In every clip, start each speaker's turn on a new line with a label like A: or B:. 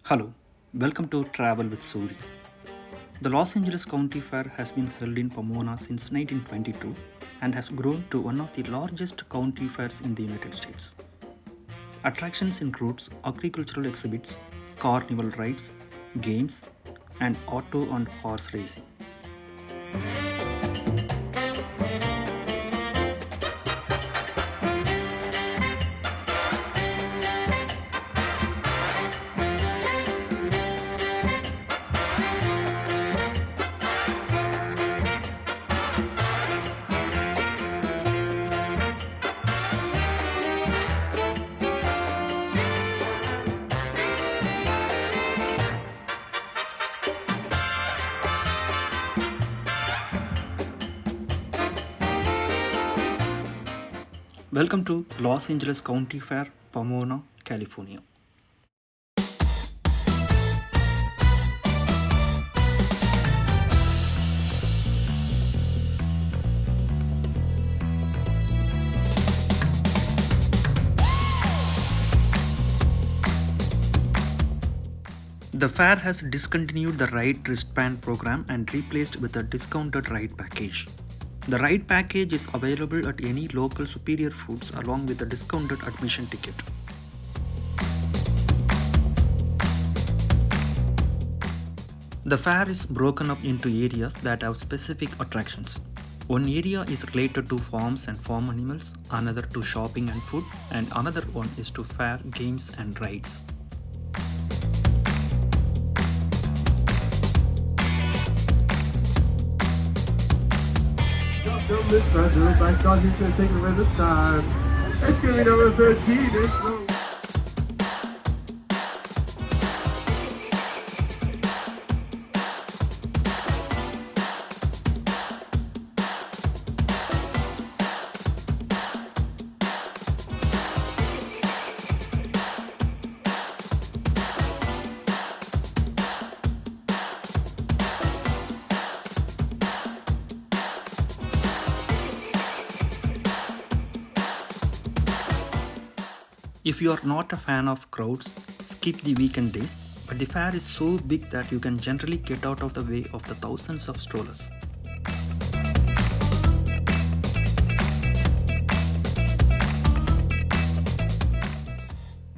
A: Hello, welcome to Travel with Suri. The Los Angeles County Fair has been held in Pomona since 1922 and has grown to one of the largest county fairs in the United States. Attractions include agricultural exhibits, carnival rides, games, and auto and horse racing. Welcome to Los Angeles County Fair, Pomona, California. The fair has discontinued the ride wristband program and replaced with a discounted ride package. The ride package is available at any local Superior Foods along with a discounted admission ticket. The fair is broken up into areas that have specific attractions. One area is related to farms and farm animals, another to shopping and food, and another one is to fair games and rides.
B: Don't miss president. I thought he should take him this time. It's gonna be number 13. It's so
A: If you are not a fan of crowds, skip the weekend days, but the fair is so big that you can generally get out of the way of the thousands of strollers.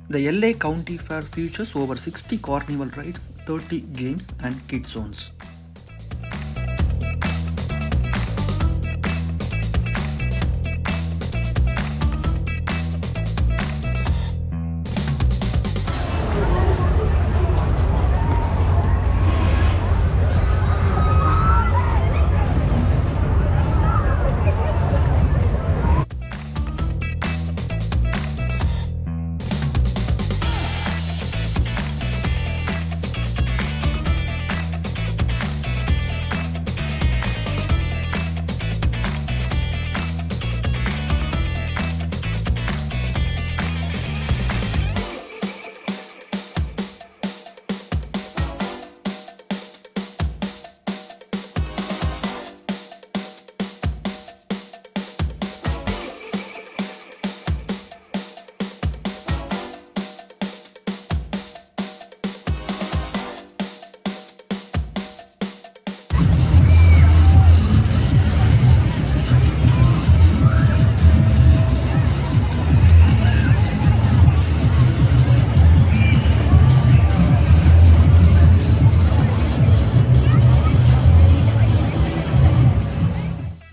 A: The LA County Fair features over 60 carnival rides, 30 games, and kid zones.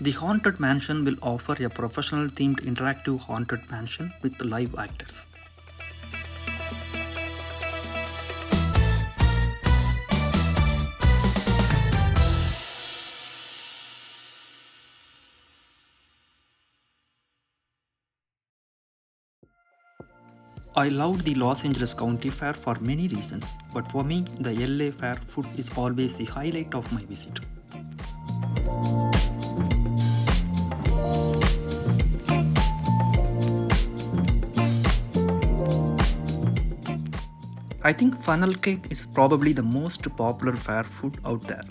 A: The Haunted Mansion will offer a professional themed interactive haunted mansion with live actors. I loved the Los Angeles County Fair for many reasons, but for me, the LA Fair food is always the highlight of my visit. I think funnel cake is probably the most popular fair food out there.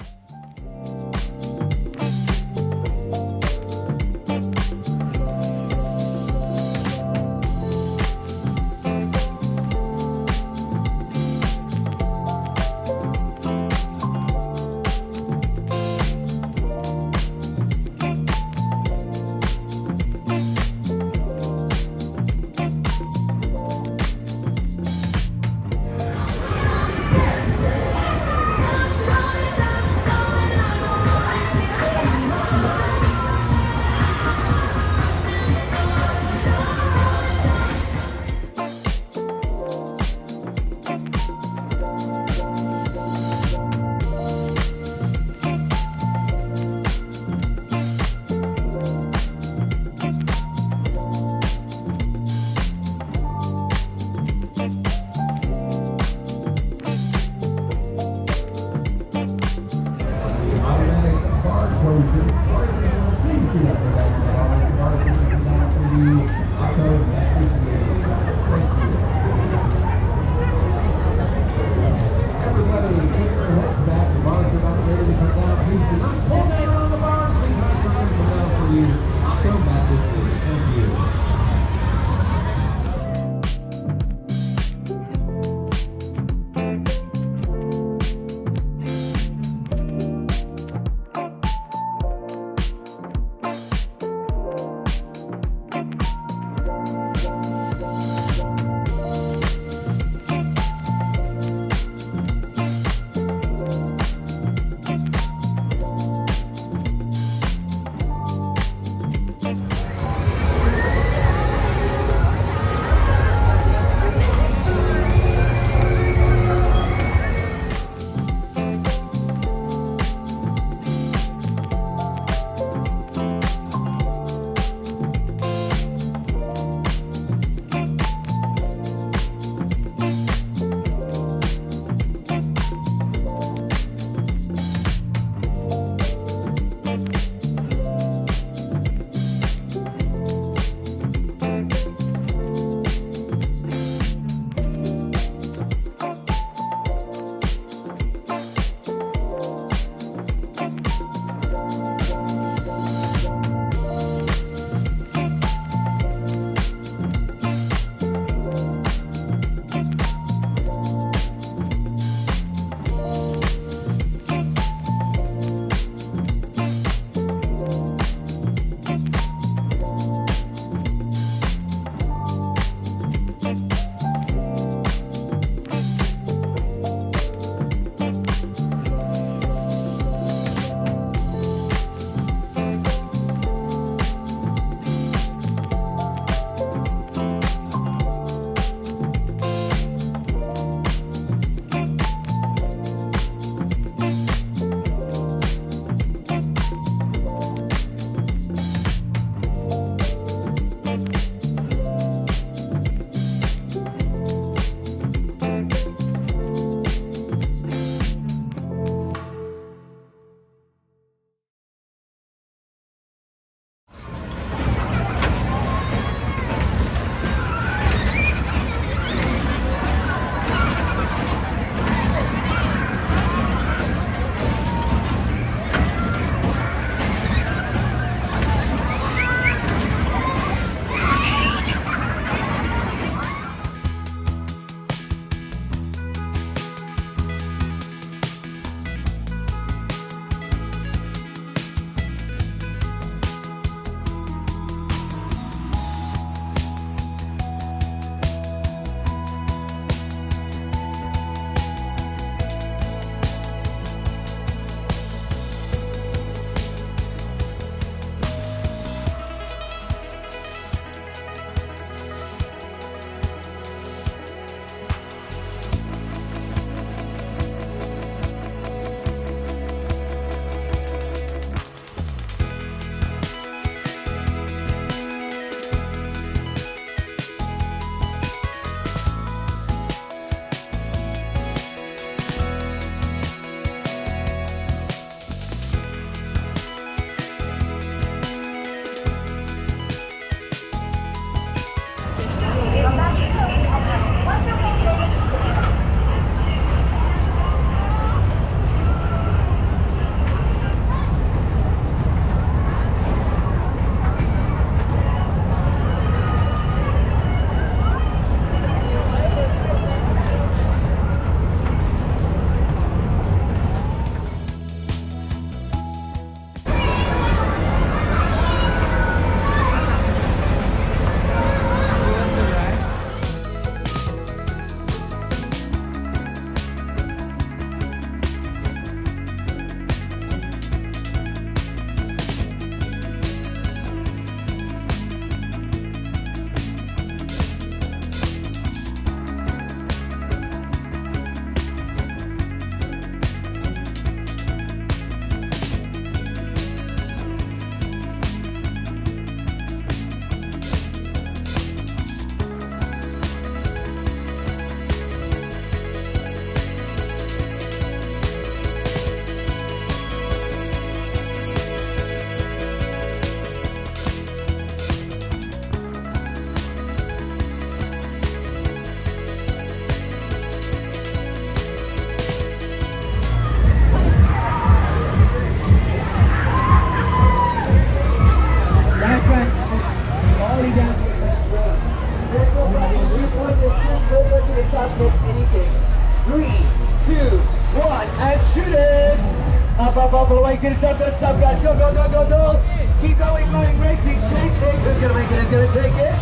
C: Up, all the way to the top, don't stop, guys. Go, go, go, go, go. Keep going, racing, chasing. Who's gonna make it? Who's gonna take it?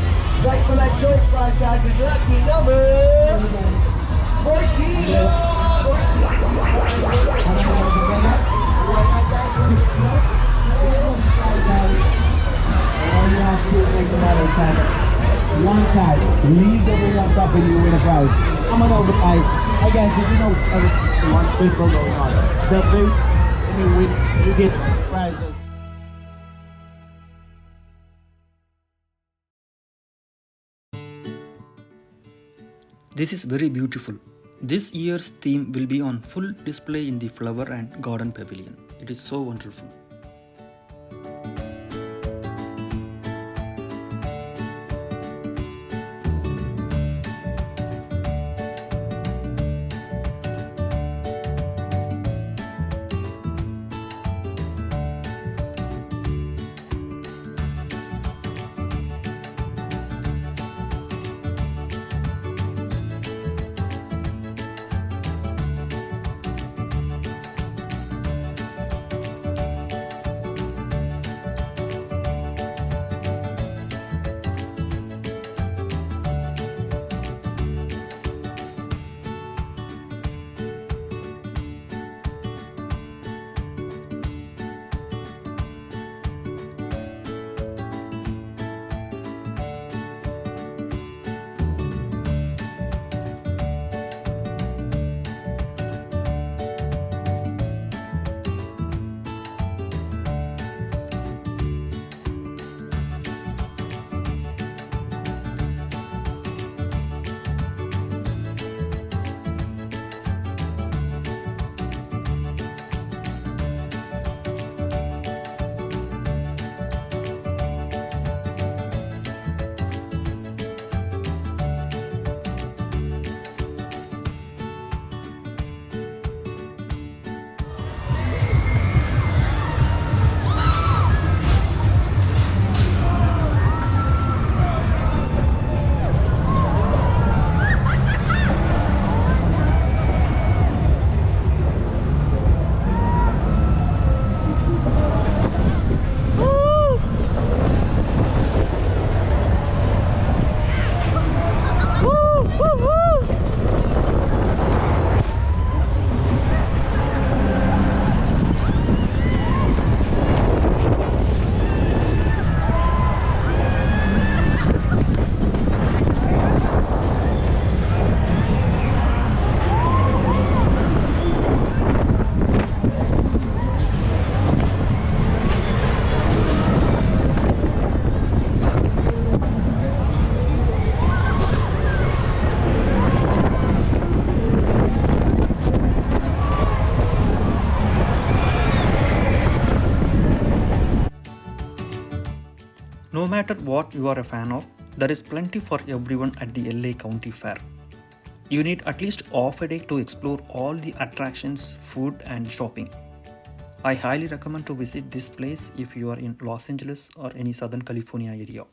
C: Right for that choice prize, guys, is lucky number 14. One time, leave the ring on top and you win a prize. I'm gonna overprice. I guess, did you know the one split from going on? The big, when you win, you get prizes.
A: This is very beautiful. This year's theme will be on full display in the flower and garden pavilion. It is so wonderful. No matter what you are a fan of, there is plenty for everyone at the LA County Fair. You need at least half a day to explore all the attractions, food and shopping. I highly recommend to visit this place if you are in Los Angeles or any Southern California area.